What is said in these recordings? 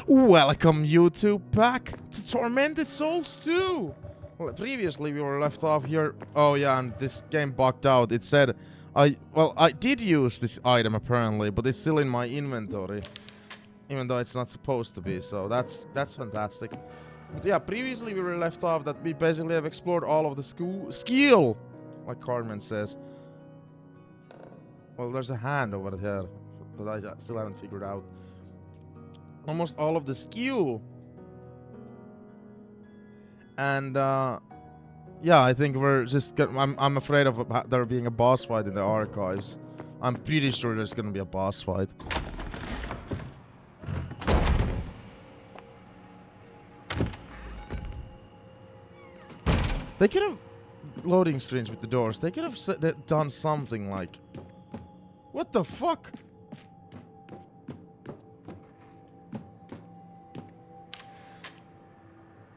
Welcome YouTube back to Tormented Souls 2! Well, previously we were left off here. Oh yeah, and this game bugged out. It said I did use this item apparently, but it's still in my inventory. Even though it's not supposed to be, so that's fantastic. But yeah, previously we were left off that we basically have explored all of the skill, like Carmen says. Well, there's a hand over there that I still haven't figured out. Almost all of the skill. And yeah, I think we're just I'm afraid of there being a boss fight in the archives. I'm pretty sure there's gonna be a boss fight. They could have loading screens with the doors. They could have done something like, what the fuck?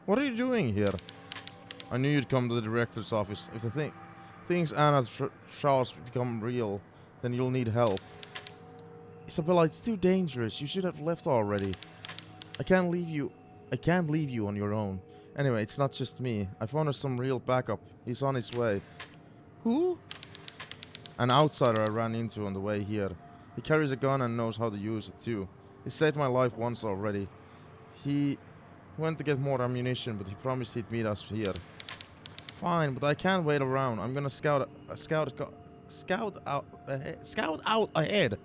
What are you doing here? I knew you'd come to the director's office. If the things Anna Charles become real, then you'll need help. Isabella, it's too dangerous. You should have left already. I can't leave you on your own. Anyway, it's not just me. I found us some real backup. He's on his way. Who? An outsider I ran into on the way here. He carries a gun and knows how to use it too. He saved my life once already. He went to get more ammunition, but he promised he'd meet us here. Fine, but I can't wait around. I'm gonna scout out ahead.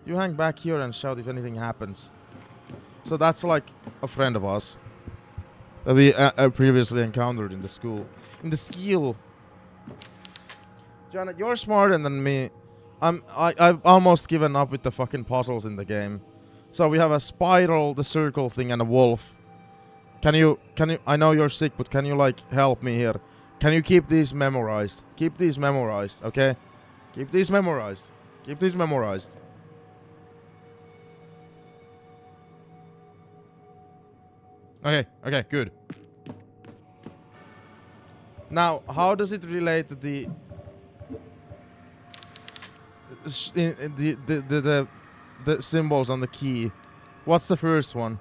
You hang back here and shout if anything happens. So that's like a friend of ours that we previously encountered in the school. In the skill. Janet, you're smarter than me. I've almost given up with the fucking puzzles in the game. So we have a spiral, the circle thing, and a wolf. Can you, I know you're sick, but can you like help me here? Can you keep these memorized? Keep these memorized, okay? Keep these memorized. Keep these memorized. Okay, good. Now, how does it relate to the symbols on the key? What's the first one?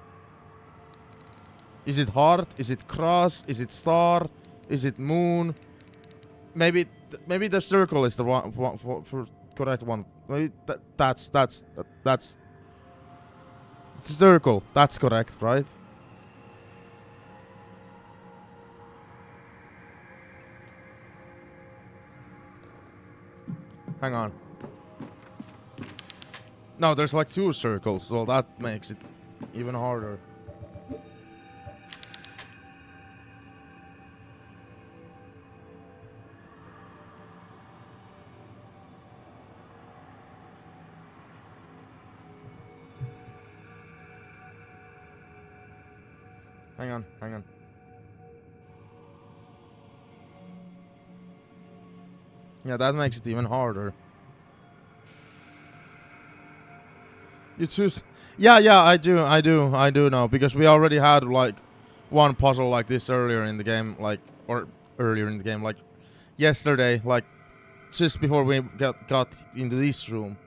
Is it heart? Is it cross? Is it star? Is it moon? Maybe the circle is the one for correct one. Maybe that's circle. That's correct, right? Hang on. No, there's like two circles, so that makes it even harder. Hang on. Yeah, that makes it even harder. You choose... Yeah, I do know, because we already had, like, one puzzle like this earlier in the game, like, like, yesterday, like, just before we got into this room.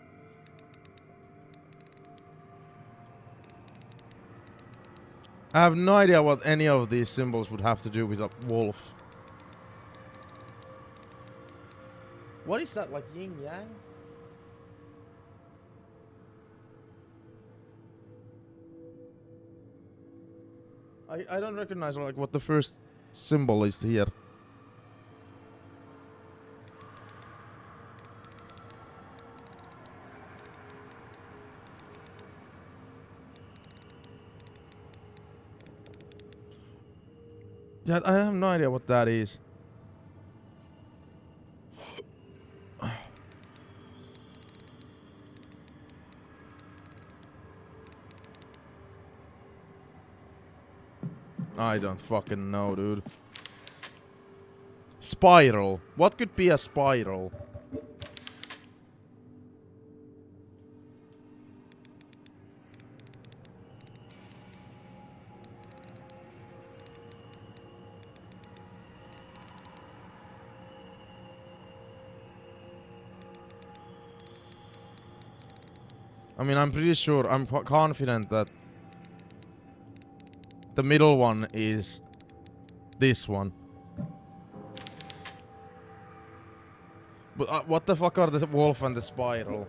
I have no idea what any of these symbols would have to do with a wolf. What is that, like yin yang? I don't recognize like what the first symbol is here. Yeah, I have no idea what that is. I don't fucking know, dude. Spiral. What could be a spiral? I mean, I'm pretty sure, I'm confident that The middle one is this one. But what the fuck are the wolf and the spiral?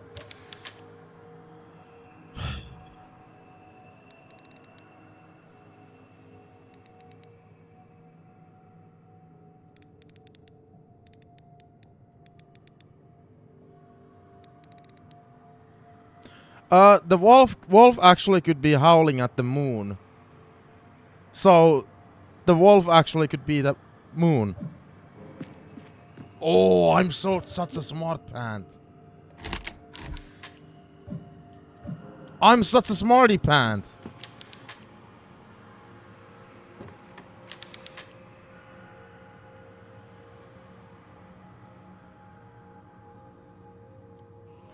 The wolf actually could be howling at the moon. So, the wolf actually could be the moon. Oh, I'm such a smart pant. I'm such a smarty pant.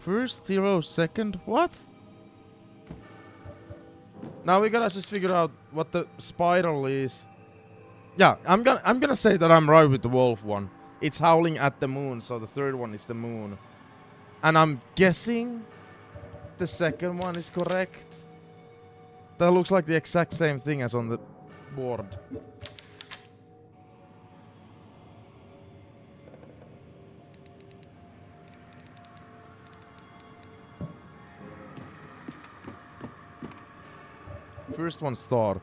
First 0 second? What? Now we gotta just figure out what the spiral is. Yeah, I'm gonna say that I'm right with the wolf one. It's howling at the moon, so the third one is the moon. And I'm guessing the second one is correct. That looks like the exact same thing as on the board. First one star.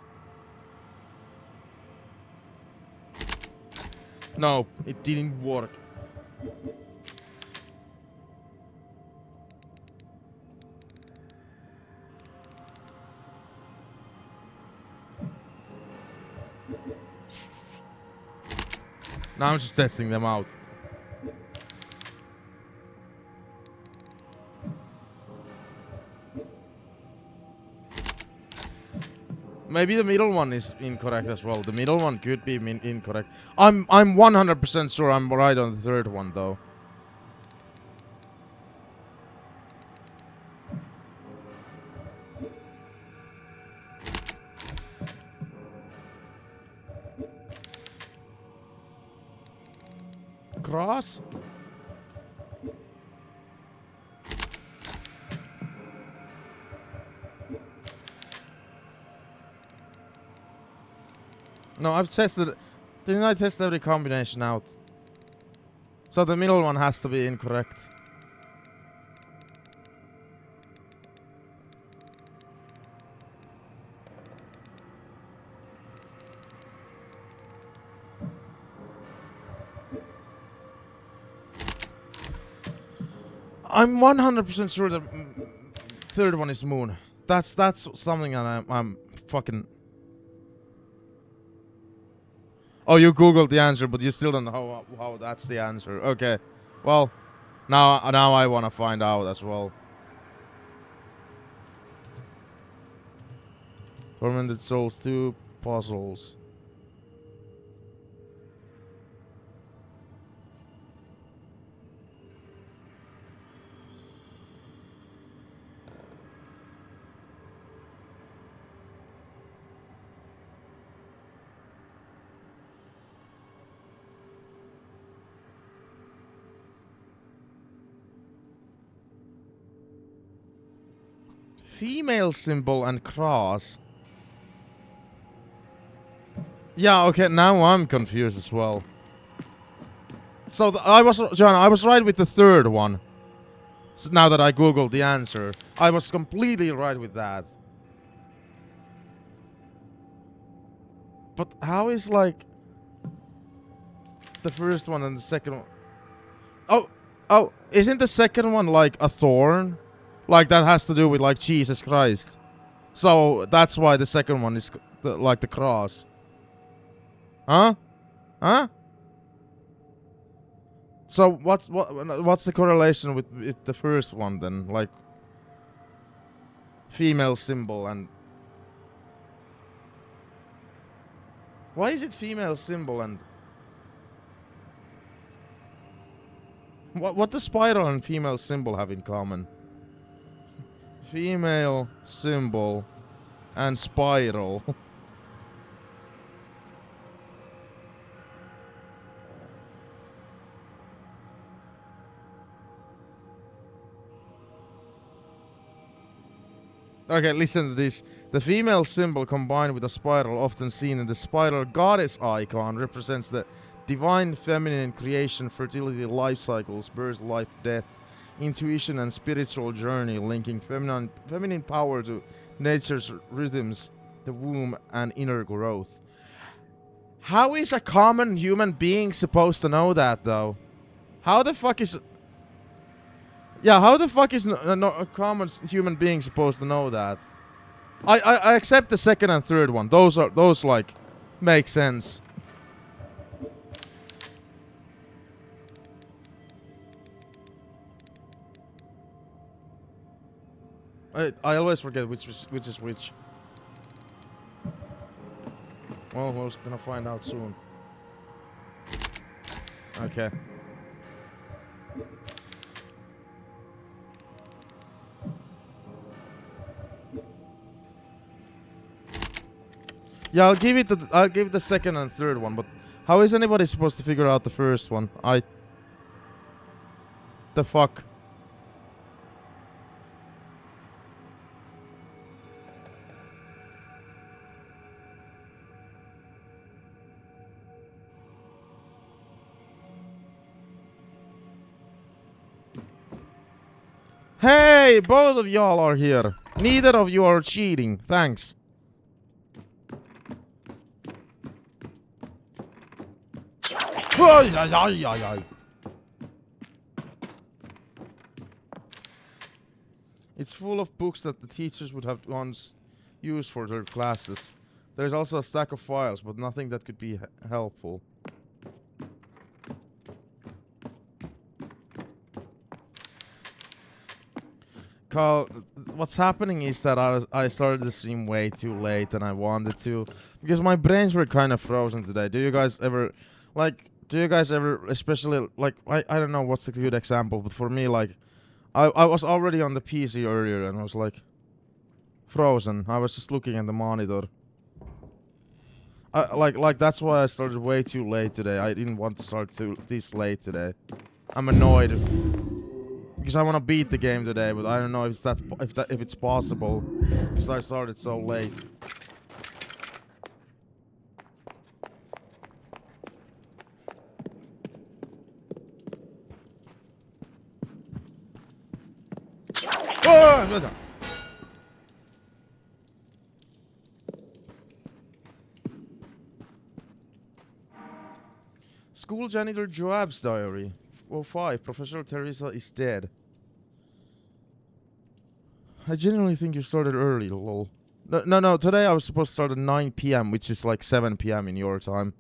No, it didn't work. Now I'm just testing them out. Maybe the middle one is incorrect as well. The middle one could be incorrect. I'm 100% sure I'm right on the third one though. Cross? No, I've tested. Didn't I test every combination out? So the middle one has to be incorrect. I'm 100% sure the third one is moon. That's something that I'm fucking. Oh, you googled the answer, but you still don't know how that's the answer. Okay, well, now I want to find out as well. Tormented Souls 2 puzzles. Female symbol and cross. Yeah, okay, now I'm confused as well. So I was right with the third one. So now that I googled the answer, I was completely right with that. But how is like the first one and the second one? Oh, isn't the second one like a thorn? Like that has to do with like Jesus Christ. So that's why the second one is like the cross. Huh? Huh? So what's the correlation with the first one then? Like female symbol and why is it female symbol and what does spiral and female symbol have in common? Female symbol and spiral. Okay, listen to this. The female symbol combined with a spiral often seen in the spiral goddess icon represents the divine feminine creation, fertility, life cycles, birth, life, death, intuition and spiritual journey, linking feminine power to nature's rhythms, the womb and inner growth. How is a common human being supposed to know that though? How the fuck is... Yeah, how the fuck is a common human being supposed to know that? I accept the second and third one. Those like make sense. I always forget which is which. Well, we're gonna find out soon. Okay. Yeah, I'll give it the second and third one, but how is anybody supposed to figure out the first one? The fuck? Hey, both of y'all are here. Neither of you are cheating. Thanks. It's full of books that the teachers would have once used for their classes. There's also a stack of files, but nothing that could be helpful. Carl, what's happening is that I started the stream way too late than I wanted to, because my brains were kind of frozen today. Do you guys ever, especially, like, I don't know what's a good example, but for me, like, I was already on the PC earlier and I was like frozen. I was just looking at the monitor. Like that's why I started way too late today. I didn't want to start this late today. I'm annoyed because I want to beat the game today, but I don't know if it's possible because I started so late. Oh! School janitor Joab's diary. 05. Professor Teresa is dead. I genuinely think you started early, lol. No. Today I was supposed to start at 9 p.m., which is like 7 p.m. in your time.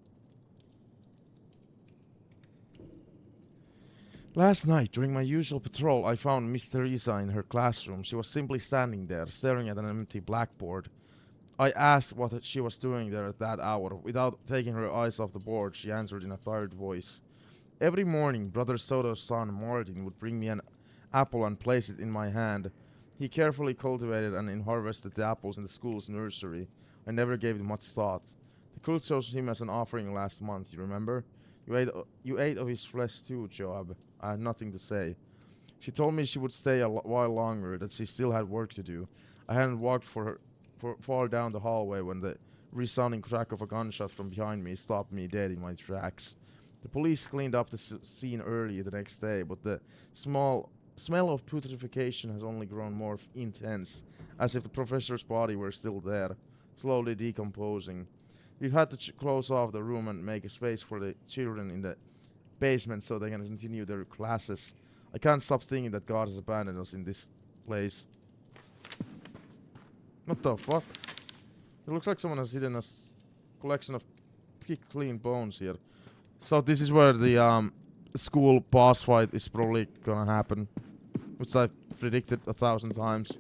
Last night, during my usual patrol, I found Miss Teresa in her classroom. She was simply standing there, staring at an empty blackboard. I asked what she was doing there at that hour. Without taking her eyes off the board, she answered in a tired voice. Every morning, Brother Soto's son, Martin, would bring me an apple and place it in my hand. He carefully cultivated and harvested the apples in the school's nursery. I never gave it much thought. The cult chose him as an offering last month, you remember? You ate of his flesh too, Joab. I had nothing to say. She told me she would stay a while longer, that she still had work to do. I hadn't walked far down the hallway when the resounding crack of a gunshot from behind me stopped me dead in my tracks. The police cleaned up the scene early the next day, but the smell of putrefaction has only grown more intense, as if the professor's body were still there, slowly decomposing. We've had to close off the room and make a space for the children in the basement so they can continue their classes. I can't stop thinking that God has abandoned us in this place. What the fuck? It looks like someone has hidden a collection of picked clean bones here. So this is where the school boss fight is probably gonna happen, which I've predicted 1,000 times.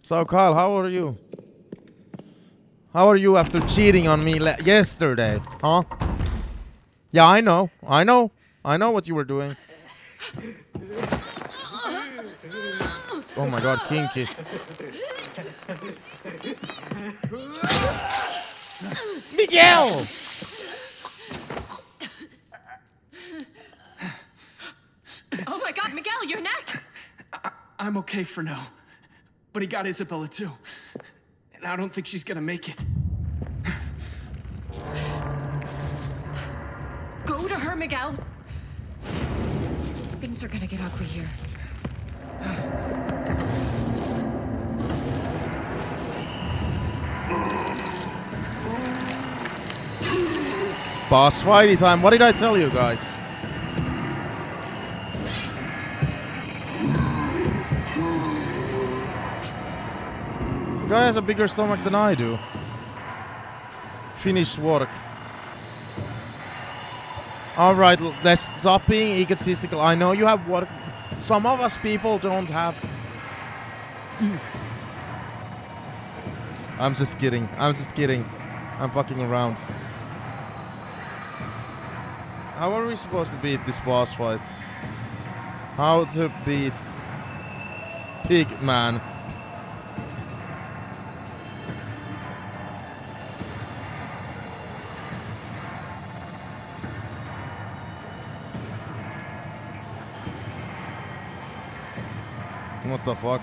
So Kyle, how are you? How are you after cheating on me yesterday, huh? Yeah, I know what you were doing. Oh my god, kinky. Miguel! Oh my God, Miguel, your neck! I'm okay for now. But he got Isabella too. And I don't think she's gonna make it. Go to her, Miguel. Things are gonna get ugly here. Boss fighty time. What did I tell you guys? The guy has a bigger stomach than I do. Finished work. Alright, let's stop being egotistical. I know you have work. Some of us people don't have. I'm just kidding. I'm just kidding. I'm fucking around. How are we supposed to beat this boss fight? How to beat Pig Man? What the fuck?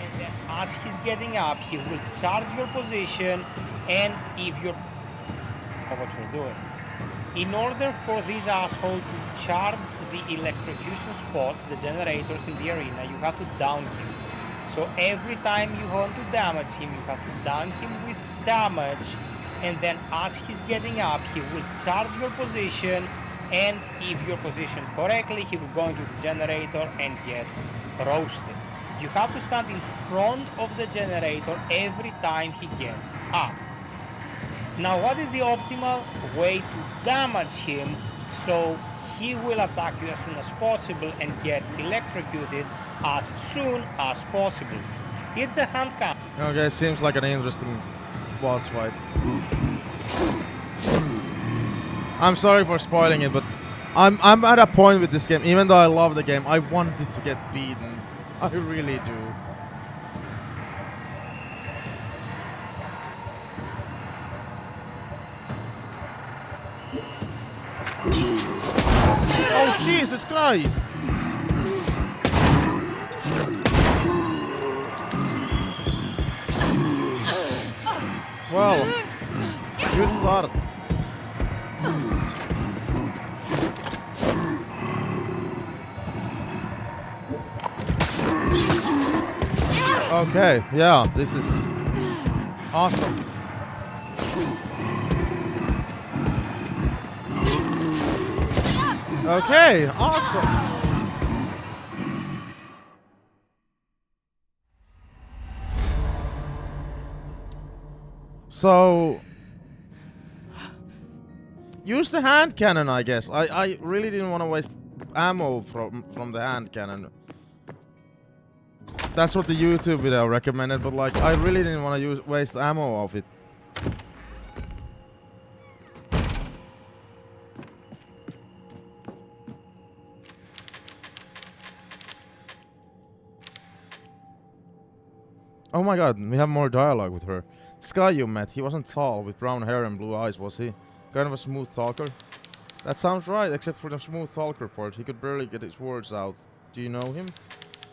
And then as he's getting up, he will charge your position, and if you're what you're doing. In order for this asshole to charge the electrocution spots, the generators in the arena, you have to down him. So every time you want to damage him, you have to down him with damage, and then as he's getting up, he will charge your position, and if you're positioned correctly, he will go into the generator and get roasted. You have to stand in front of the generator every time he gets up. Now, what is the optimal way to damage him so he will attack you as soon as possible and get electrocuted as soon as possible? It's the hand cannon. Okay, seems like an interesting boss fight. I'm sorry for spoiling it, but I'm at a point with this game. Even though I love the game, I wanted it to get beaten. I really do. Oh, Jesus Christ! Well, good start. Okay, yeah, this is awesome. Okay, awesome. So, use the hand cannon, I guess. I really didn't want to waste ammo from the hand cannon. That's what the YouTube video recommended, but like, I really didn't want to waste ammo of it. Oh my god, we have more dialogue with her. This guy you met, he wasn't tall, with brown hair and blue eyes, was he? Kind of a smooth talker? That sounds right, except for the smooth talker part. He could barely get his words out. Do you know him?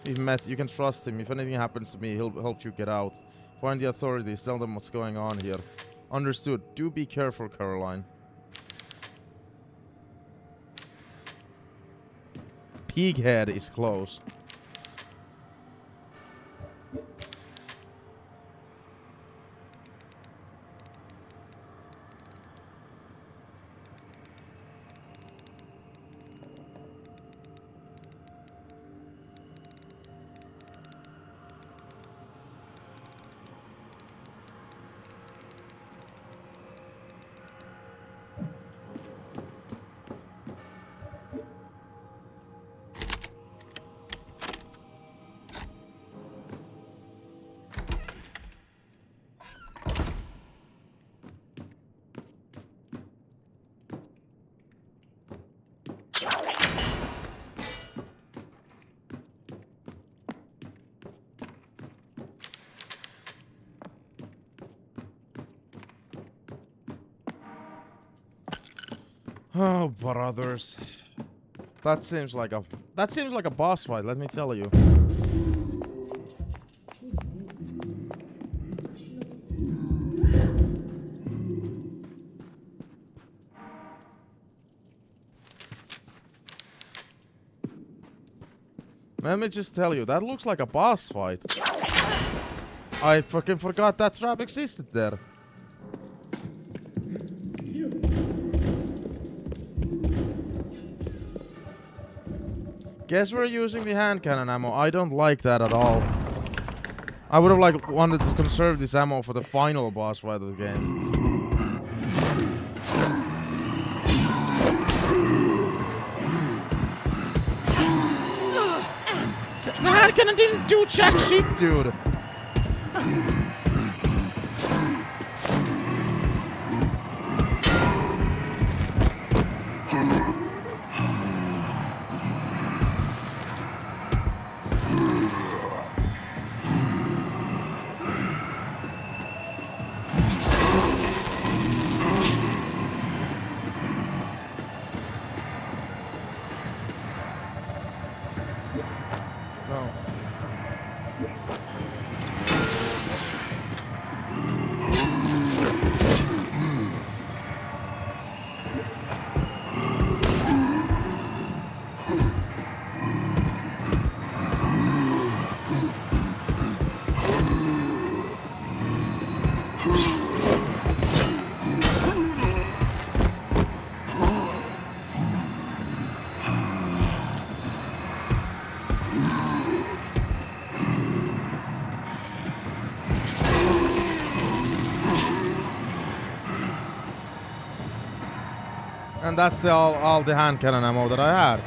We've met, you can trust him. If anything happens to me, he'll help you get out. Find the authorities, tell them what's going on here. Understood. Do be careful, Caroline. Pighead is close. Oh, brothers. That seems like a boss fight, let me tell you. Let me just tell you, that looks like a boss fight. I fucking forgot that trap existed there. Guess we're using the hand cannon ammo. I don't like that at all. I would have wanted to conserve this ammo for the final boss fight of the game. The hand cannon didn't do jack shit, dude. No. And that's all the hand cannon ammo that I had.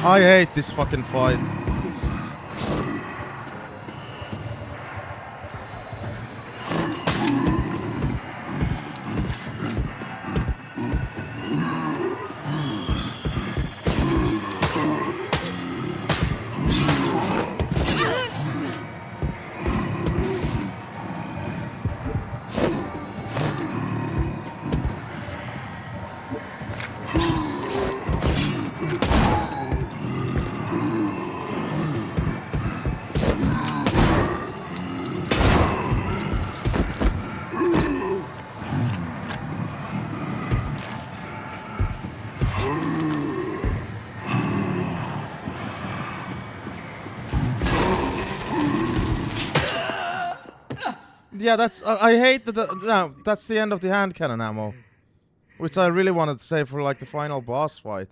I hate this fucking fight. Yeah, that's I hate that. No, that's the end of the hand cannon ammo, which I really wanted to save for like the final boss fight.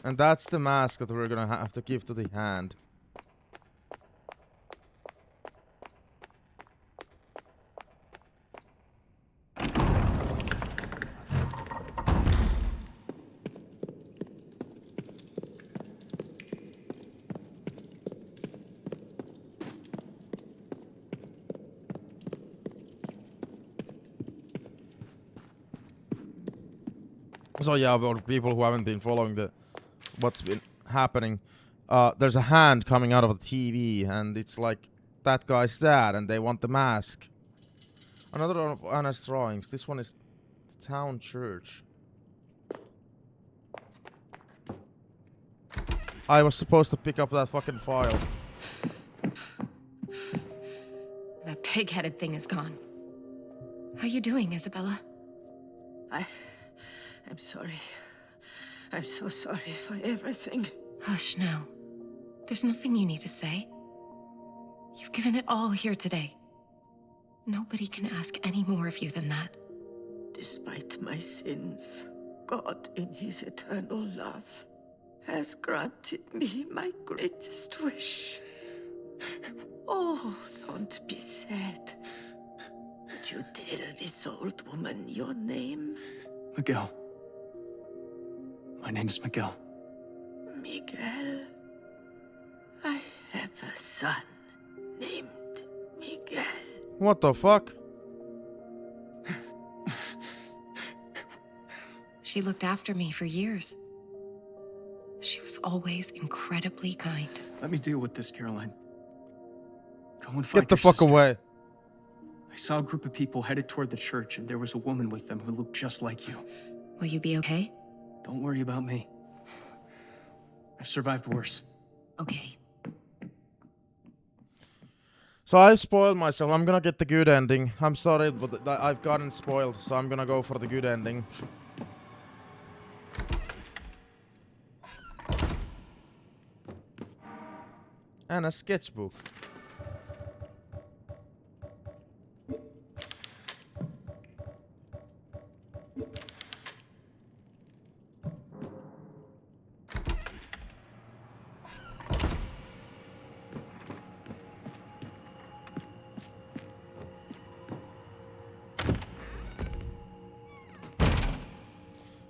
And that's the mask that we're gonna have to give to the hand. So yeah, for people who haven't been following what's been happening, there's a hand coming out of the TV, and it's like that guy's dad, and they want the mask. Another of Anna's drawings. This one is the town church. I was supposed to pick up that fucking file. That pig-headed thing is gone. How you doing, Isabella? I'm sorry. I'm so sorry for everything. Hush now. There's nothing you need to say. You've given it all here today. Nobody can ask any more of you than that. Despite my sins, God, in his eternal love, has granted me my greatest wish. Oh, don't be sad. Would you tell this old woman your name? Miguel. My name's Miguel. Miguel. I have a son named Miguel. What the fuck? She looked after me for years. She was always incredibly kind. Let me deal with this, Caroline. Go and find Get the your fuck sister. away. I saw a group of people headed toward the church, and there was a woman with them who looked just like you. Will you be okay? Don't worry about me. I've survived worse. Okay. So I've spoiled myself. I'm gonna get the good ending. I'm sorry, but I've gotten spoiled, so I'm gonna go for the good ending. And a sketchbook.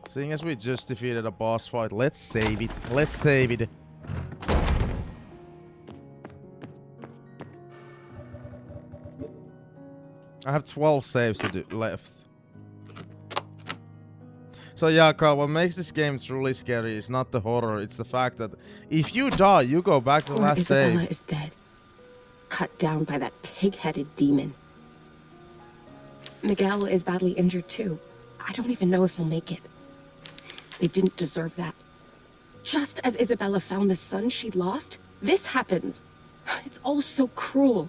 Seeing as we just defeated a boss fight, let's save it. Let's save it. I have 12 saves to do left. So yeah, Carl, what makes this game truly scary is not the horror, it's the fact that if you die, you go back to the Poor last Isabella save. is dead. Cut down by that pig-headed demon. Miguel is badly injured too. I don't even know if he'll make it. They didn't deserve that. Just as Isabella found the son she'd lost, this happens. It's all so cruel.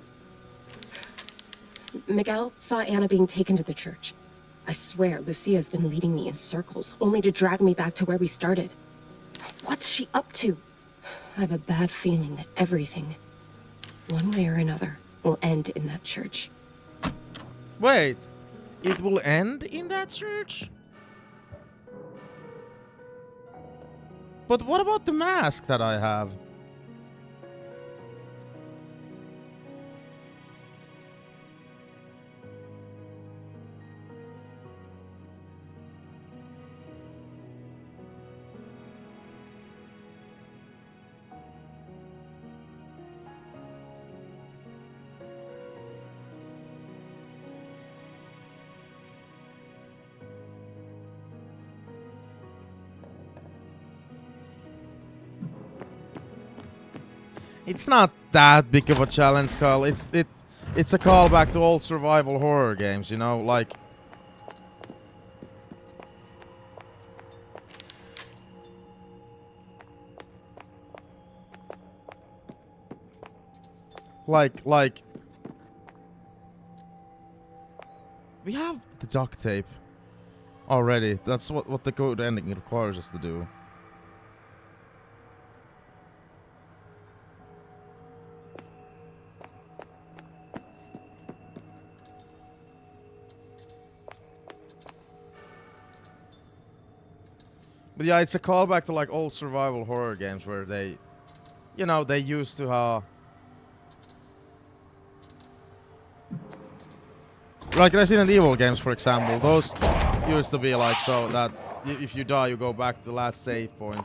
Miguel saw Anna being taken to the church. I swear, Lucia's been leading me in circles, only to drag me back to where we started. What's she up to? I have a bad feeling that everything, one way or another, will end in that church. Wait, it will end in that church? But what about the mask that I have? It's not that big of a challenge, Carl. It's a callback to old survival horror games, you know, like we have the duct tape already. That's what the good ending requires us to do. But yeah, it's a callback to like old survival horror games where they, you know, they used to like Resident Evil games, for example. Those used to be like so that if you die, you go back to the last save point.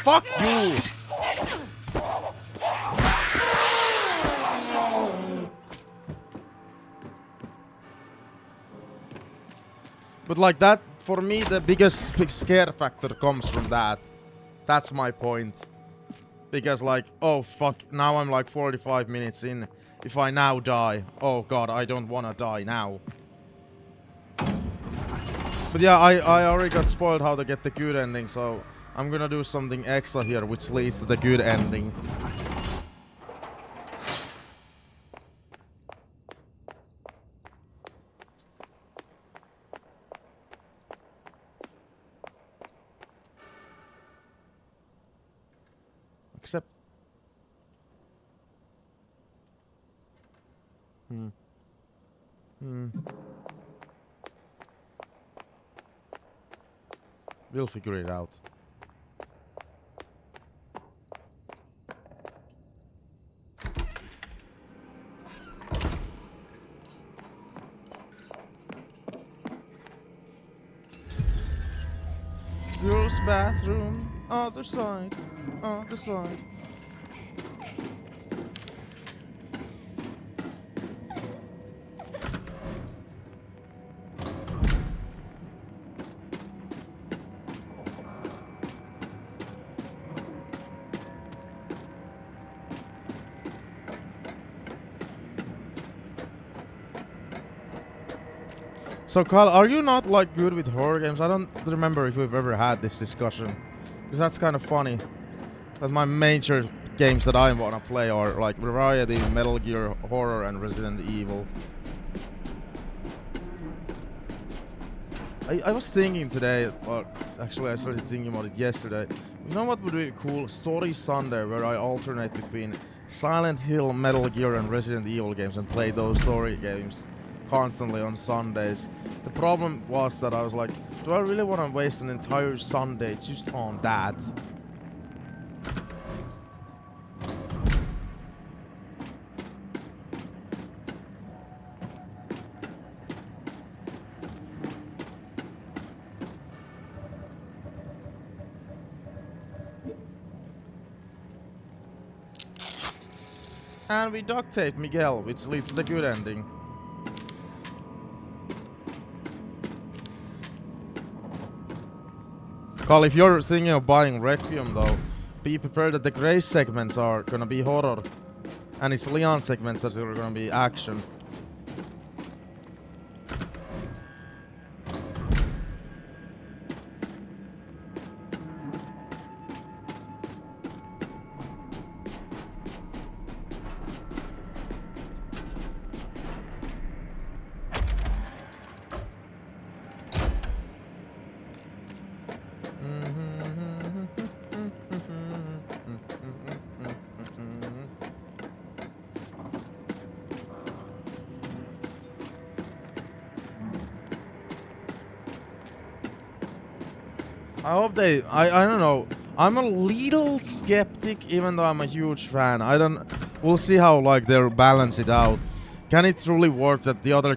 Fuck you! But like that, for me, the biggest scare factor comes from that. That's my point. Because like, oh fuck, now I'm like 45 minutes in. If I now die, oh god, I don't wanna die now. But yeah, I already got spoiled how to get the good ending, so I'm gonna do something extra here, which leads to the good ending. Except... Hmm. We'll figure it out. Girls' bathroom, other side, other side. So Carl, are you not like good with horror games? I don't remember if we've ever had this discussion. Because that's kind of funny. That my major games that I want to play are like Variety, Metal Gear, Horror, and Resident Evil. I was thinking today, or actually I started thinking about it yesterday. You know what would be cool? Story Sunday, where I alternate between Silent Hill, Metal Gear, and Resident Evil games and play those story games constantly on Sundays. The problem was that I was like, do I really want to waste an entire Sunday just on that? And we duct tape Miguel, which leads to the good ending. Carl, if you're thinking of buying Requiem though, be prepared that the Grey segments are gonna be horror. And it's Leon segments that are gonna be action. I hope they... I don't know. I'm a little skeptic, even though I'm a huge fan. We'll see how like they'll balance it out. Can it truly work that the other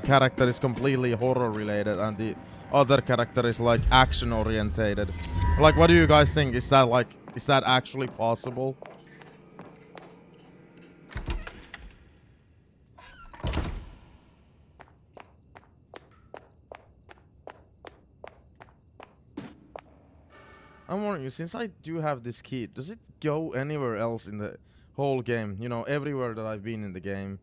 character is completely horror related and the other character is like action orientated? Like, what do you guys think? Is that actually possible? I'm wondering, since I do have this key, does it go anywhere else in the whole game? You know, everywhere that I've been in the game.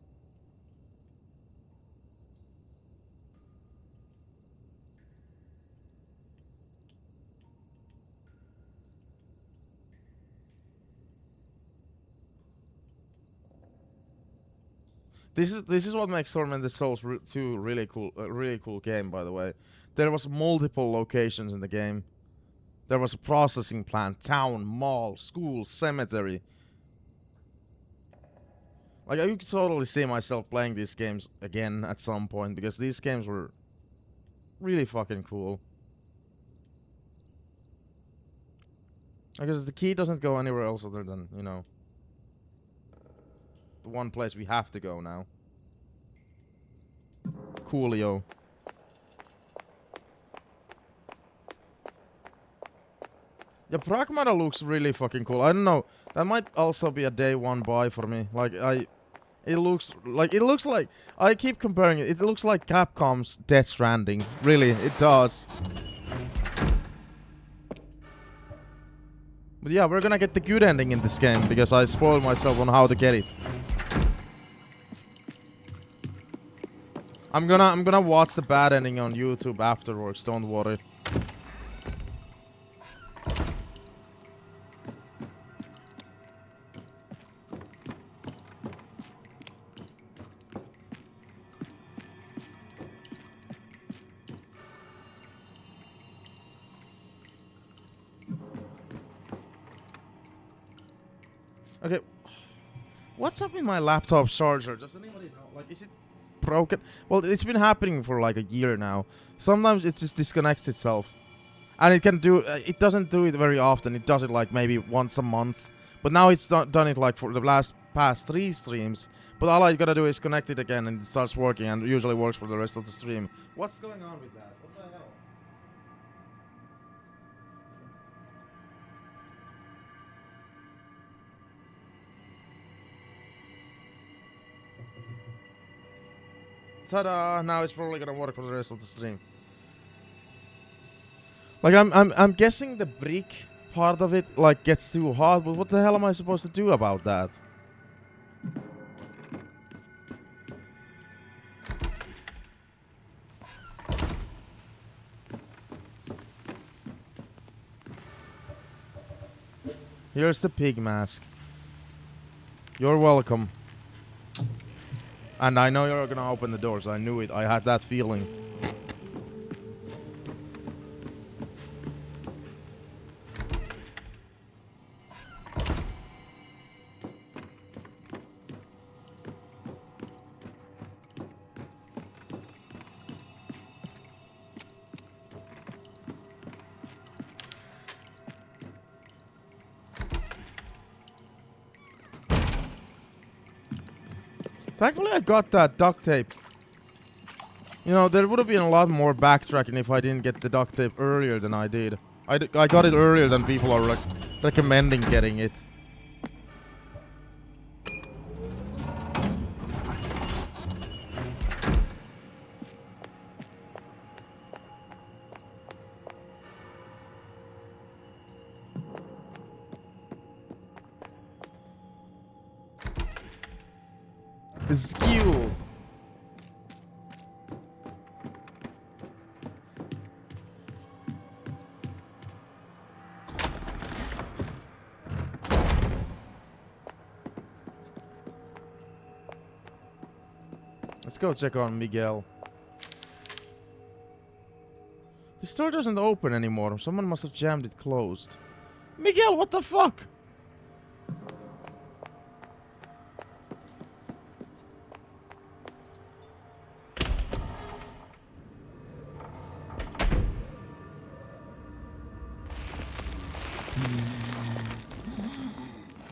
This is what makes Tormented Souls 2 really cool, a really cool game, by the way. There was multiple locations in the game. There was a processing plant, town, mall, school, cemetery. Like, I could totally see myself playing these games again at some point, because these games were really fucking cool. I guess the key doesn't go anywhere else other than, you know, the one place we have to go now. Coolio. Yeah, Pragmata looks really fucking cool. I don't know. That might also be a day one buy for me. Like, it looks like, I keep comparing it. It looks like Capcom's Death Stranding. Really, it does. But yeah, we're gonna get the good ending in this game because I spoiled myself on how to get it. I'm gonna watch the bad ending on YouTube afterwards, don't worry. Okay. What's up in my laptop charger? Does anybody know? Like, is it broken? Well, it's been happening for like a year now. Sometimes it just disconnects itself. And it can do, it doesn't do it very often. It does it like maybe once a month. But now it's done it like for the past 3 streams. But all I gotta do is connect it again and it starts working, and usually works for the rest of the stream. What's going on with that? What the hell? Ta-da! Now it's probably gonna work for the rest of the stream. Like I'm guessing the brick part of it like gets too hot, but what the hell am I supposed to do about that? Here's the pig mask. You're welcome. And I know you're gonna open the doors. I knew it. I had that feeling. Thankfully, I got that duct tape. You know, there would have been a lot more backtracking if I didn't get the duct tape earlier than I did. I got it earlier than people are recommending getting it. Skew. Let's go check on Miguel. The store doesn't open anymore. Someone must have jammed it closed. Miguel, what the fuck?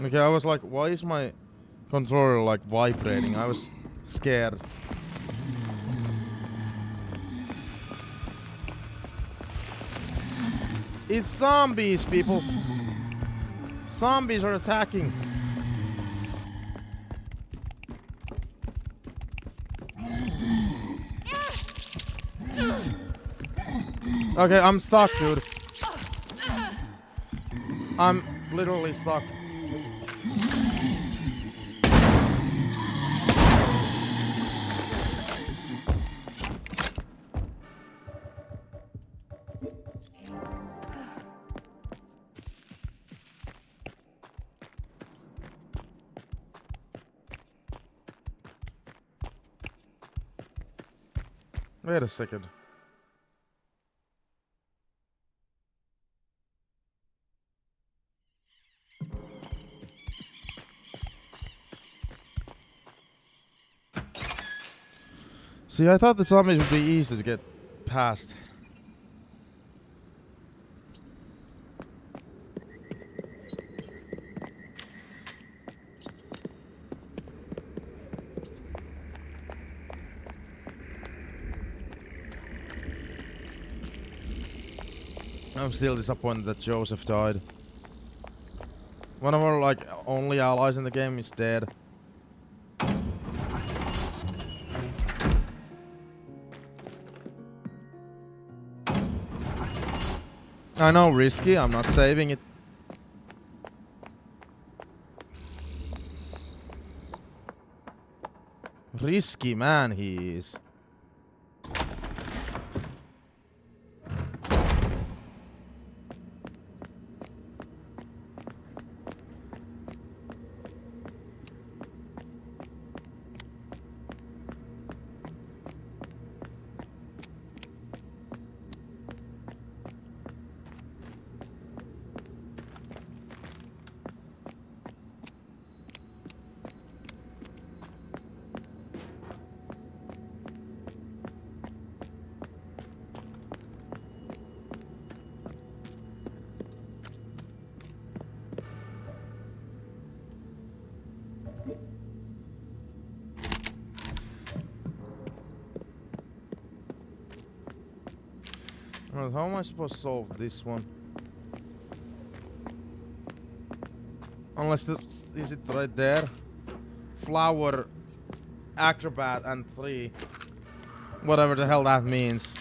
Okay, I was like, why is my controller like vibrating? I was scared. It's zombies, people. Zombies are attacking. Okay, I'm stuck, dude. I'm literally stuck. Wait a second. See, I thought the zombies would be easy to get past. I'm still disappointed that Joseph died. One of our like only allies in the game is dead. I know, risky. I'm not saving it. Risky man he is. Well, how am I supposed to solve this one? Unless is it right there? Flower, acrobat, and 3. Whatever the hell that means.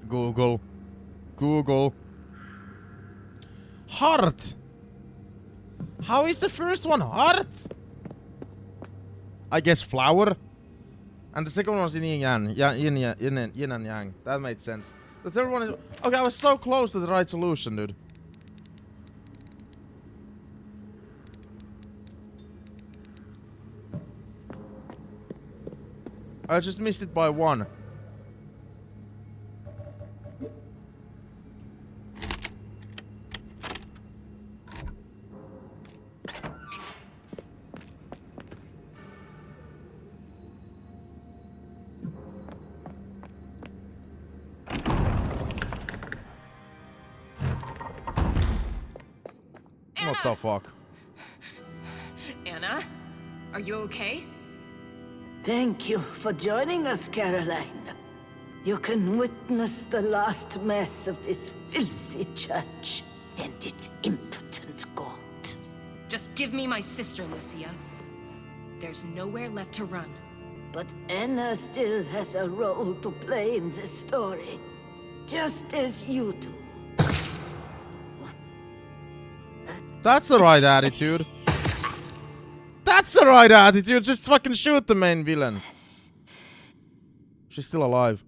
Google. Google. Heart! How is the first one heart? I guess flower. And the second one was in yin yang. Yeah, yin and yang. That made sense. The third one is... Okay, I was so close to the right solution, dude. I just missed it by 1. What the fuck? Anna? Are you okay? Thank you for joining us, Caroline. You can witness the last mess of this filthy church and its impotent god. Just give me my sister, Lucia. There's nowhere left to run. But Anna still has a role to play in this story, just as you do. That's the right attitude. That's the right attitude. Just fucking shoot the main villain. She's still alive.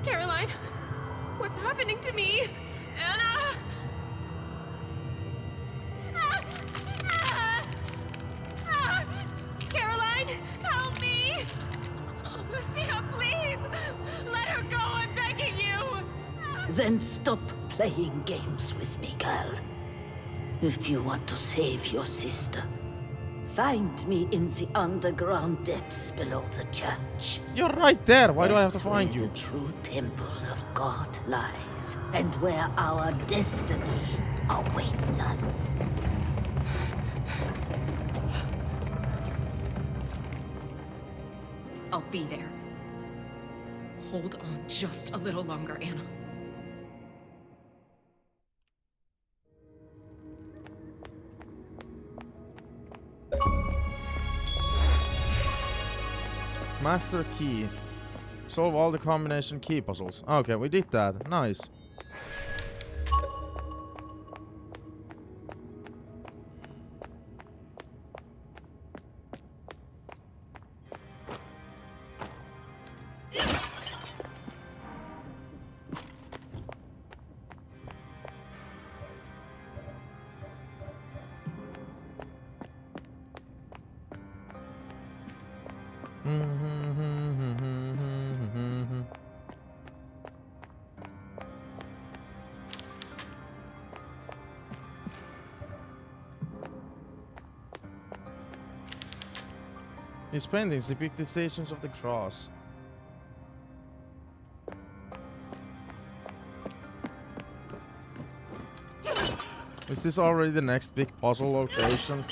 Caroline? What's happening to me? Anna! Caroline, help me! Lucia, please! Let her go, I'm begging you! Then stop playing games with me, girl. If you want to save your sister, find me in the underground depths below the church. You're right there. Why do I have to That's find where you? the true temple of God lies, and where our destiny awaits us. I'll be there. Hold on just a little longer, Anna. Master key. Solve all the combination key puzzles. Okay, we did that. Nice. These paintings depict the stations of the cross. Is this already the next big puzzle location?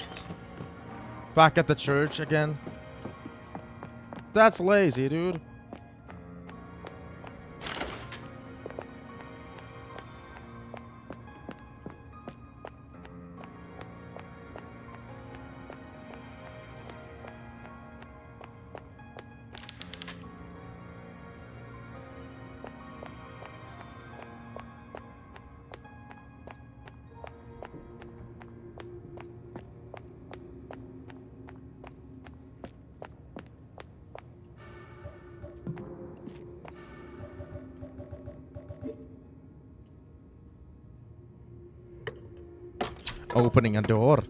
Back at the church again? That's lazy, dude. Opening a door.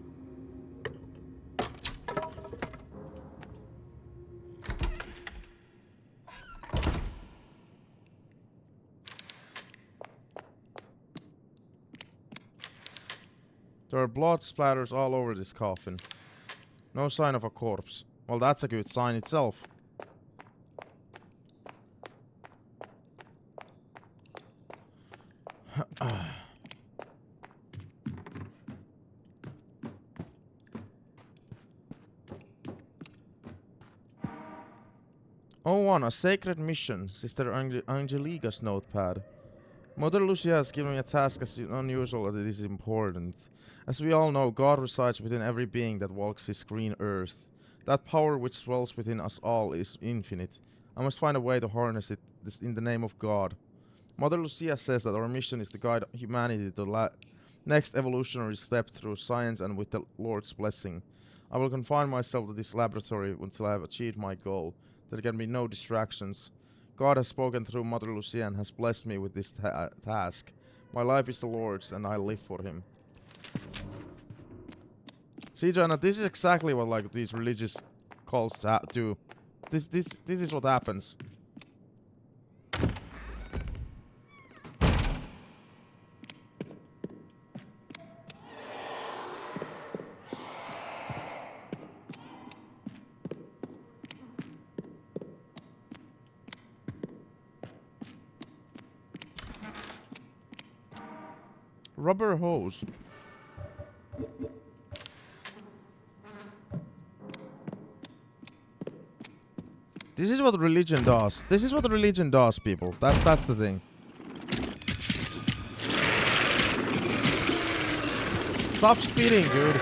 There are blood splatters all over this coffin. No sign of a corpse. Well, that's a good sign itself. Oh, one, a sacred mission. Sister Angelica's notepad. Mother Lucia has given me a task as unusual as it is important. As we all know, God resides within every being that walks this green earth. That power which dwells within us all is infinite. I must find a way to harness it in the name of God. Mother Lucia says that our mission is to guide humanity to the next evolutionary step through science and with the Lord's blessing. I will confine myself to this laboratory until I have achieved my goal. There can be no distractions. God has spoken through Mother Lucia and has blessed me with this task. My life is the Lord's and I live for him. See, Joanna, this is exactly what like these religious cults do. This is what happens. Rubber hose. This is what religion does. This is what religion does, people. That's the thing. Stop speeding, dude.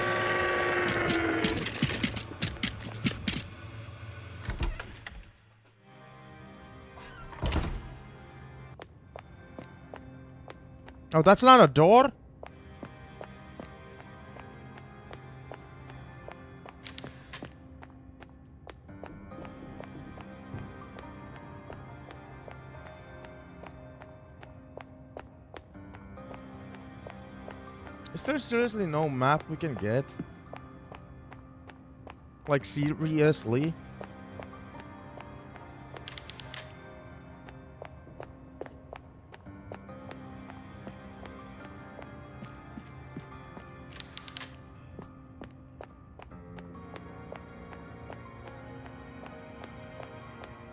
Oh, that's not a door? Is there seriously no map we can get? Like, seriously?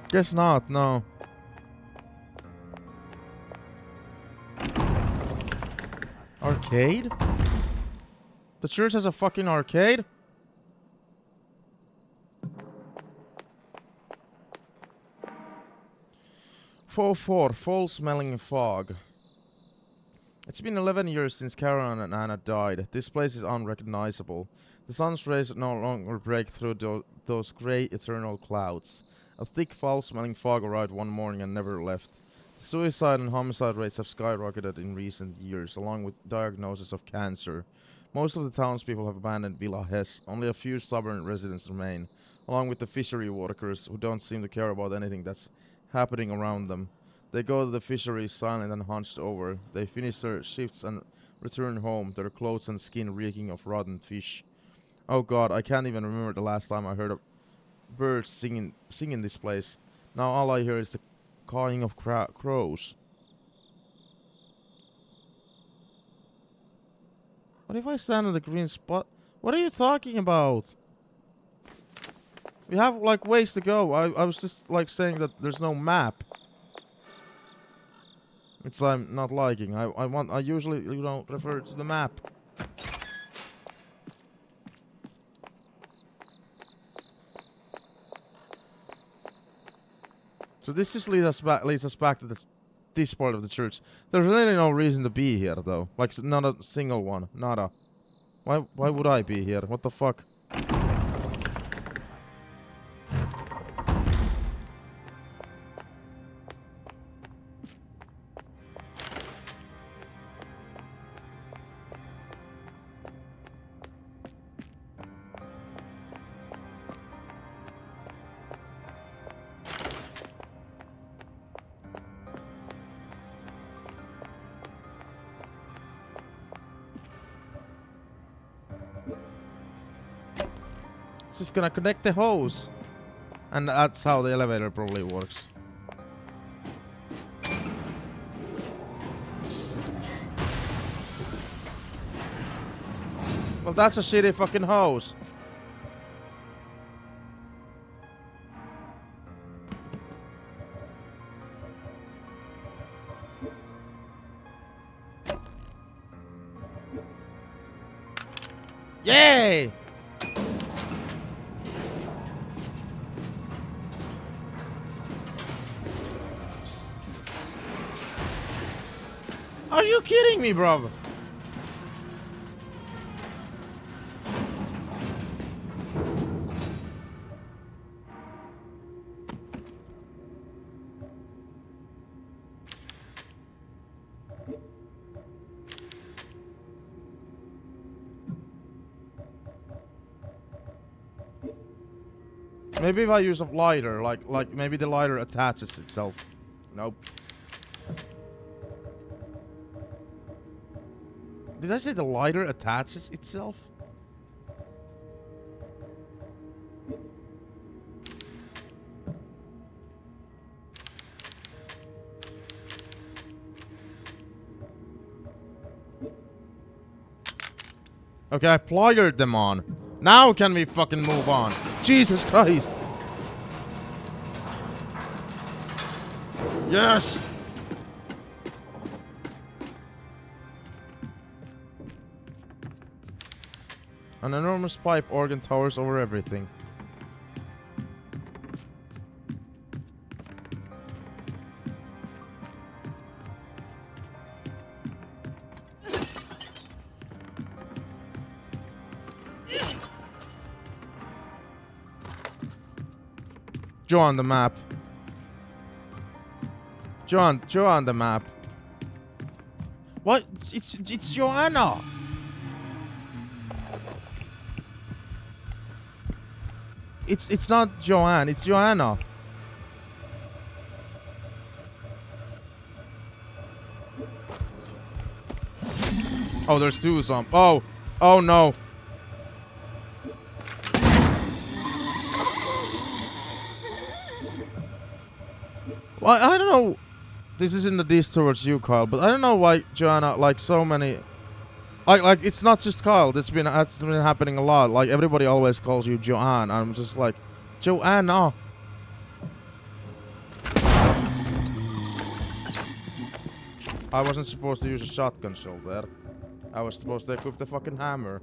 Guess not, no. Arcade? The church has a fucking arcade? Fall smelling fog. It's been 11 years since Karen and Anna died. This place is unrecognizable. The sun's rays no longer break through those grey eternal clouds. A thick foul-smelling fog arrived one morning and never left. Suicide and homicide rates have skyrocketed in recent years, along with diagnosis of cancer. Most of the townspeople have abandoned Villa Hess. Only a few stubborn residents remain, along with the fishery workers who don't seem to care about anything that's happening around them. They go to the fisheries silent and hunched over. They finish their shifts and return home, their clothes and skin reeking of rotten fish. Oh god, I can't even remember the last time I heard a bird singing this place. Now all I hear is the cawing of crows. What if I stand on the green spot? What are you talking about? We have like ways to go. I was just like saying that there's no map. Which I'm not liking. I usually, you know, refer to the map. So this just leads us back to this part of the church. There's really no reason to be here though. Like not a single one. Nada. Why would I be here? What the fuck? It's just gonna connect the hose. And that's how the elevator probably works. Well, that's a shitty fucking hose. Yay! Are you kidding me, bro? Maybe if I use a lighter, like maybe the lighter attaches itself. Nope. Did I say the lighter attaches itself? Okay, I pliered them on. Now can we fucking move on? Jesus Christ! Yes! An enormous pipe organ towers over everything. Joe on the map. Joe on the map. What? It's Joanna. It's not Joanne. It's Joanna. Oh, there's two zombies. Oh no. Well, I don't know. This is in the diss towards you, Kyle, but I don't know why Joanna, like so many, like it's not just Kyle. That's been happening a lot. Like everybody always calls you Joanne. I'm just like, Joanna. I wasn't supposed to use a shotgun shell there. I was supposed to equip the fucking hammer.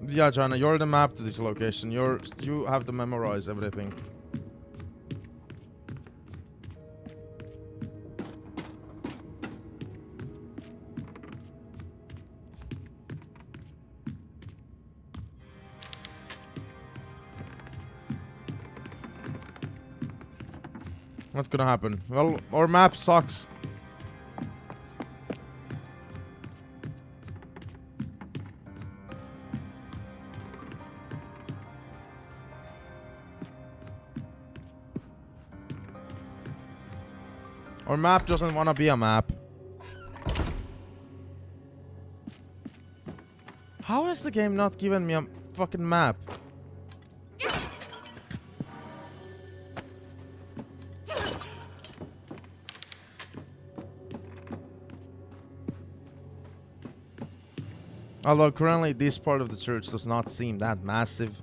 Yeah, Joanna, you're the map to this location. You have to memorize everything. What's gonna happen? Well, our map sucks. Our map doesn't want to be a map. How has the game not given me a fucking map? Although currently this part of the church does not seem that massive.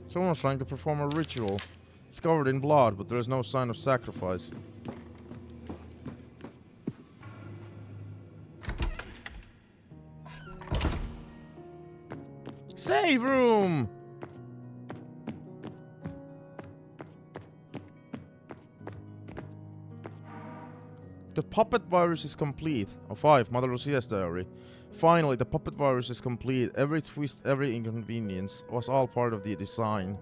Someone's trying to perform a ritual. It's covered in blood, but there is no sign of sacrifice. Save room! The puppet virus is complete. Oh, 5. Mother Lucia's diary. Finally, the puppet virus is complete. Every twist, every inconvenience was all part of the design.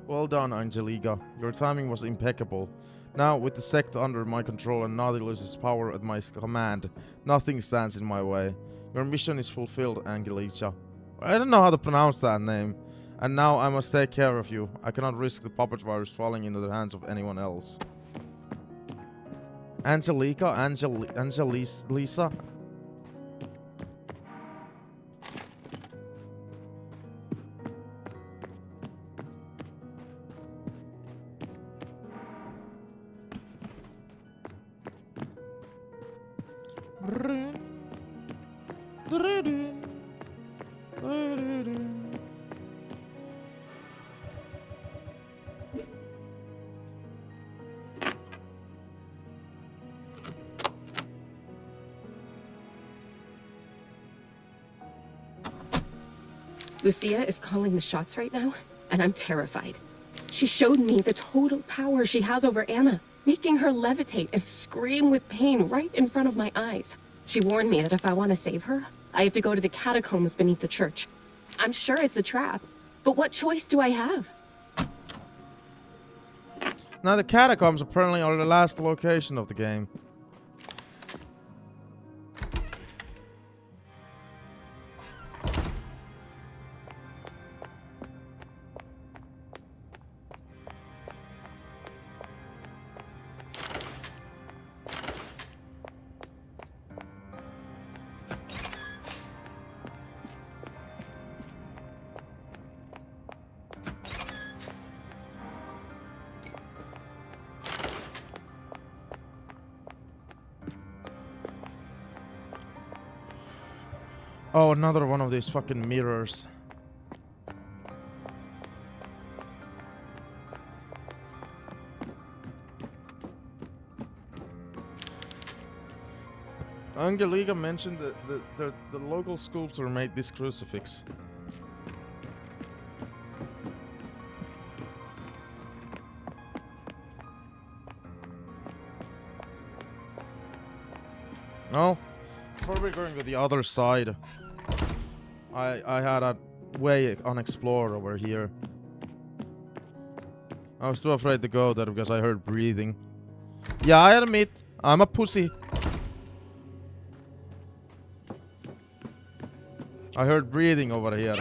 Well done, Angelica. Your timing was impeccable. Now, with the sect under my control and Nautilus's power at my command, nothing stands in my way. Your mission is fulfilled, Angelica. I don't know how to pronounce that name. And now I must take care of you. I cannot risk the puppet virus falling into the hands of anyone else. Angelica? Lisa? Lucia is calling the shots right now, and I'm terrified. She showed me the total power she has over Anna, making her levitate and scream with pain right in front of my eyes. She warned me that if I want to save her, I have to go to the catacombs beneath the church. I'm sure it's a trap, but what choice do I have? Now the catacombs apparently are the last location of the game. Oh, another one of these fucking mirrors. Angelica mentioned that the local sculptor made this crucifix. No? Before we're going to the other side, I had a way unexplored over here. I was too afraid to go there because I heard breathing. Yeah, I admit, I'm a pussy. I heard breathing over here.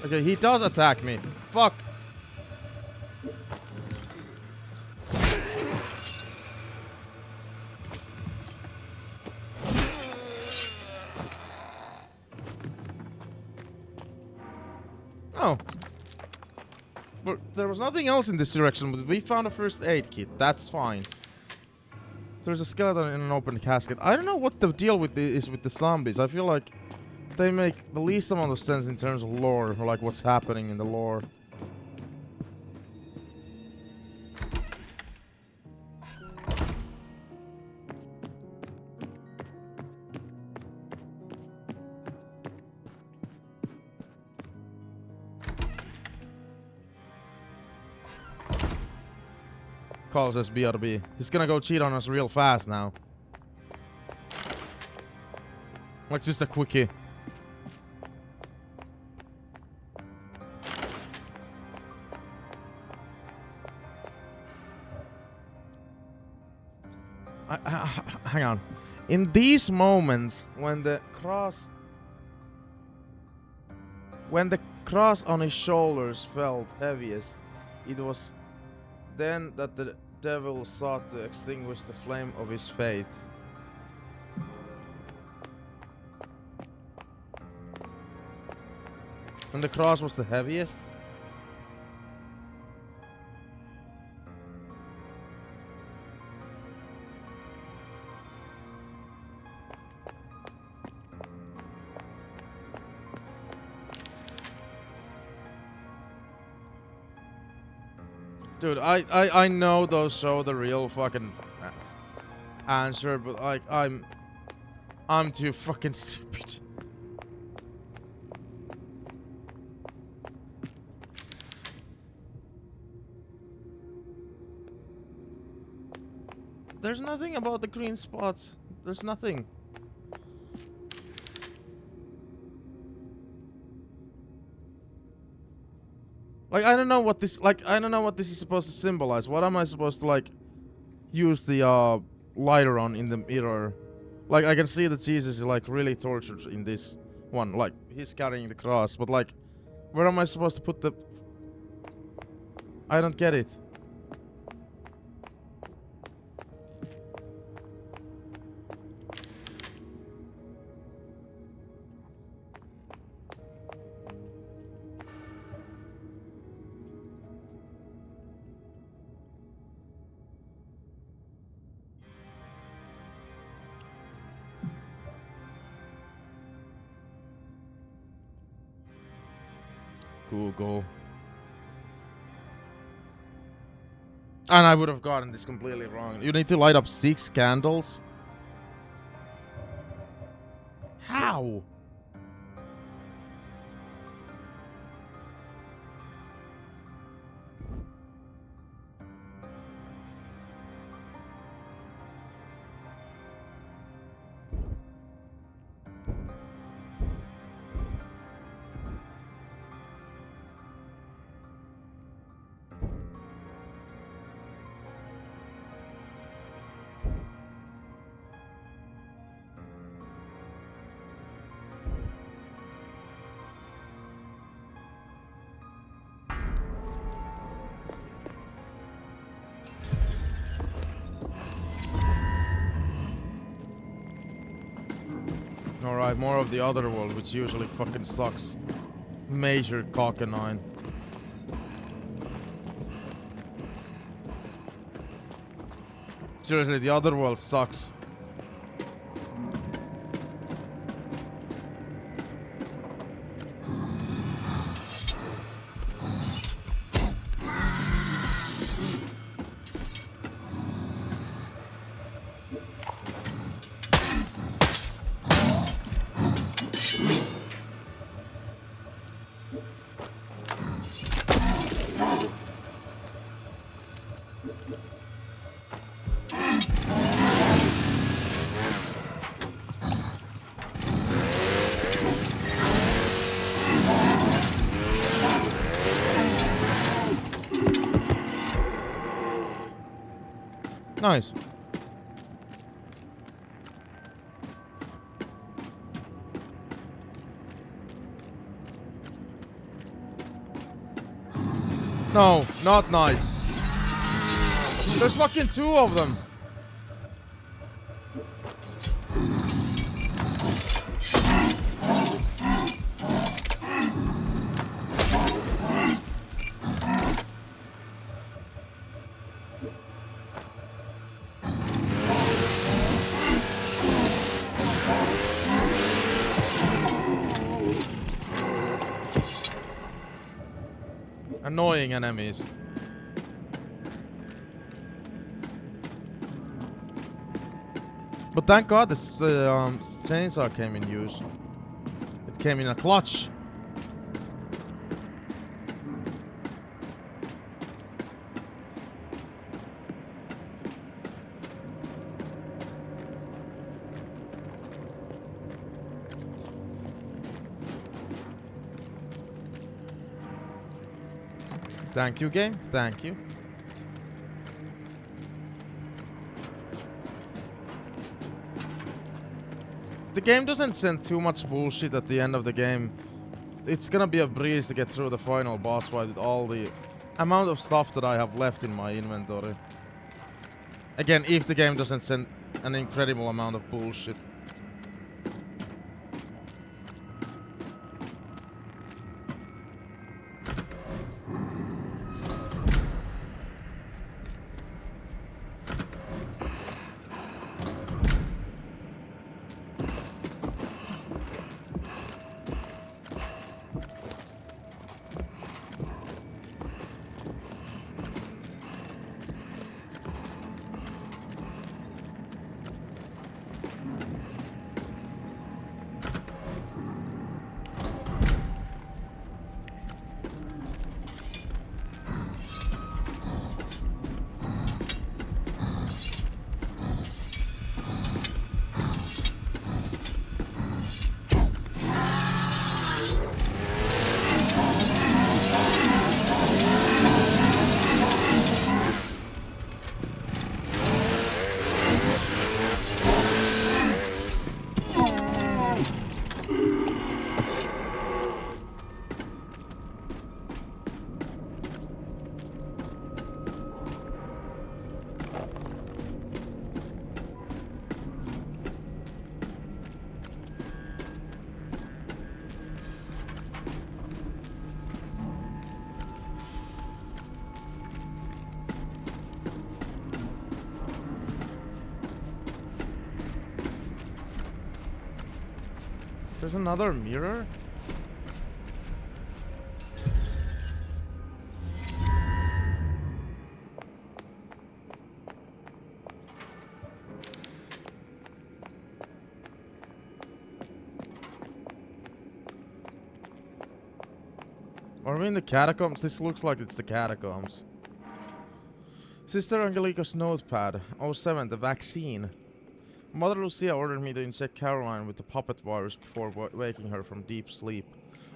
Okay, he does attack me. Fuck. Oh. But there was nothing else in this direction, but we found a first aid kit. That's fine. There's a skeleton in an open casket. I don't know what the deal with is with the zombies. I feel like they make the least amount of sense in terms of lore, or like what's happening in the lore. Calls us BRB. He's gonna go cheat on us real fast now. Like just a quickie. Hang on. In these moments, when the cross on his shoulders felt heaviest, it was then that the devil sought to extinguish the flame of his faith. And the cross was the heaviest? Dude, I know those show the real fucking answer, but like I'm too fucking stupid. There's nothing about the green spots. There's nothing. Like, I don't know what this, like, I don't know what this is supposed to symbolize. What am I supposed to, like, use the, lighter on in the mirror? Like, I can see that Jesus is, like, really tortured in this one. Like, he's carrying the cross, but, like, where am I supposed to put the... I don't get it. Google. And I would have gotten this completely wrong. You need to light up 6 candles? How? Alright, more of the other world, which usually fucking sucks. Major cock and nine. Seriously, the other world sucks. Nice. No, not nice. There's fucking 2 of them. Annoying enemies. But thank God this chainsaw came in use. It came in a clutch. Thank you, game. Thank you. The game doesn't send too much bullshit at the end of the game. It's gonna be a breeze to get through the final boss fight with all the amount of stuff that I have left in my inventory. Again, if the game doesn't send an incredible amount of bullshit. There's another mirror? Are we in the catacombs? This looks like it's the catacombs. Sister Angelica's notepad. 07, the vaccine. Mother Lucia ordered me to inject Caroline with the puppet virus before waking her from deep sleep.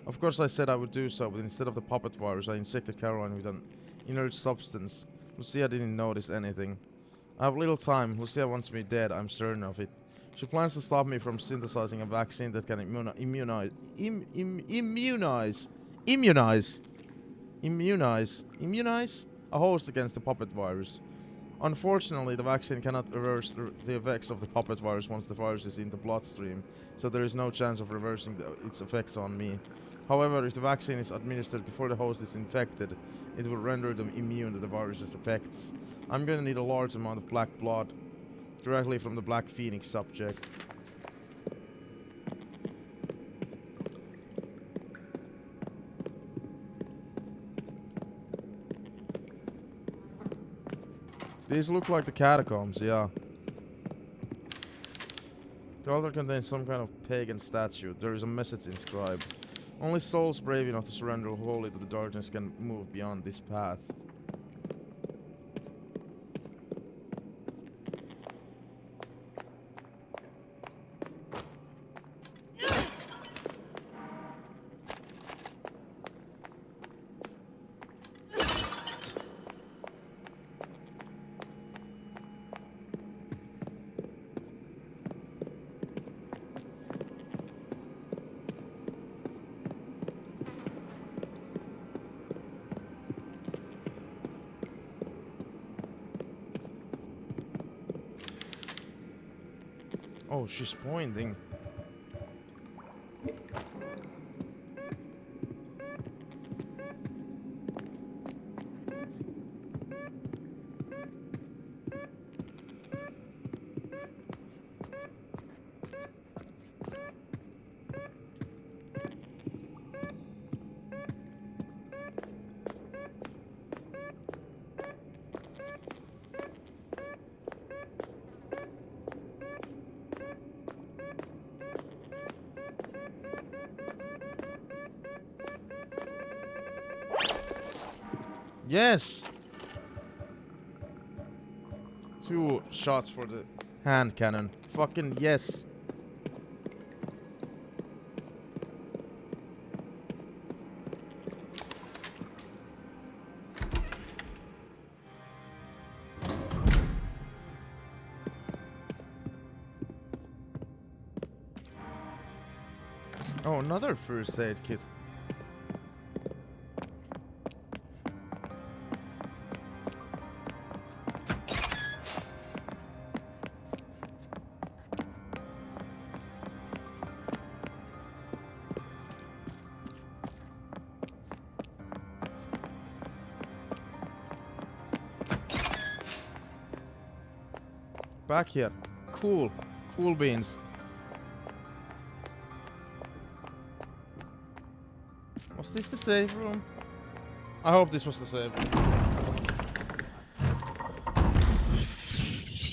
Of course I said I would do so, but instead of the puppet virus, I injected Caroline with an inert substance. Lucia didn't notice anything. I have little time. Lucia wants me dead, I'm certain of it. She plans to stop me from synthesizing a vaccine that can immunize a host against the puppet virus. Unfortunately, the vaccine cannot reverse the effects of the puppet virus once the virus is in the bloodstream, so there is no chance of reversing its effects on me. However, if the vaccine is administered before the host is infected, it will render them immune to the virus's effects. I'm going to need a large amount of black blood, directly from the Black Phoenix subject. These look like the catacombs, yeah. The altar contains some kind of pagan statue. There is a message inscribed. Only souls brave enough to surrender wholly to the darkness can move beyond this path. Oh, she's pointing. Yes! 2 shots for the hand cannon. Fucking yes! Oh, another first aid kit. Back here. Cool. Cool beans. Was this the safe room? I hope this was the safe room.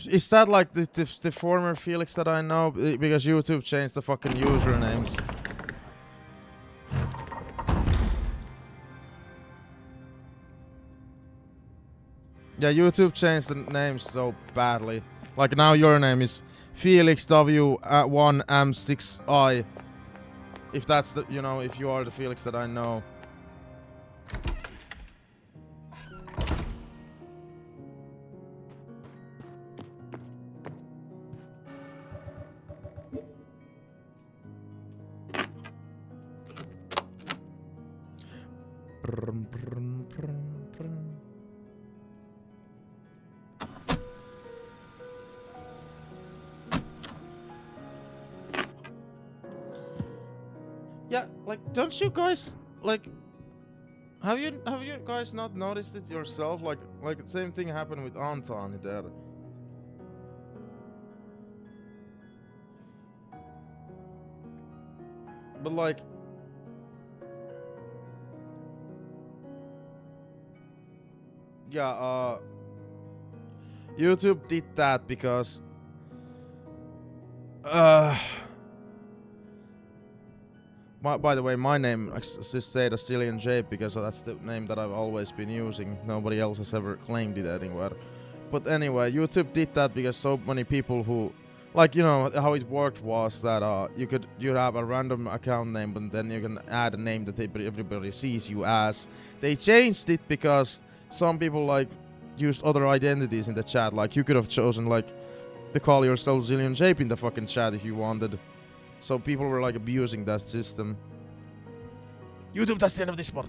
Is that like the former Felix that I know? Because YouTube changed the fucking usernames. Yeah, YouTube changed the names so badly. Like now your name is Felix W1M6I. If that's the, you know, if you are the Felix that I know. Yeah, like, don't you guys, like, have you guys not noticed it yourself? Like the same thing happened with Anton there. But like, yeah, YouTube did that because by the way, my name I just say the ZillionJape because that's the name that I've always been using. Nobody else has ever claimed it anywhere. But anyway, YouTube did that because so many people who, like, you know, how it worked was that you'd have a random account name, but then you can add a name that everybody sees you as. They changed it because some people like used other identities in the chat. Like, you could have chosen like to call yourself ZillionJape in the fucking chat if you wanted. So people were like abusing that system. YouTube, that's the end of this part.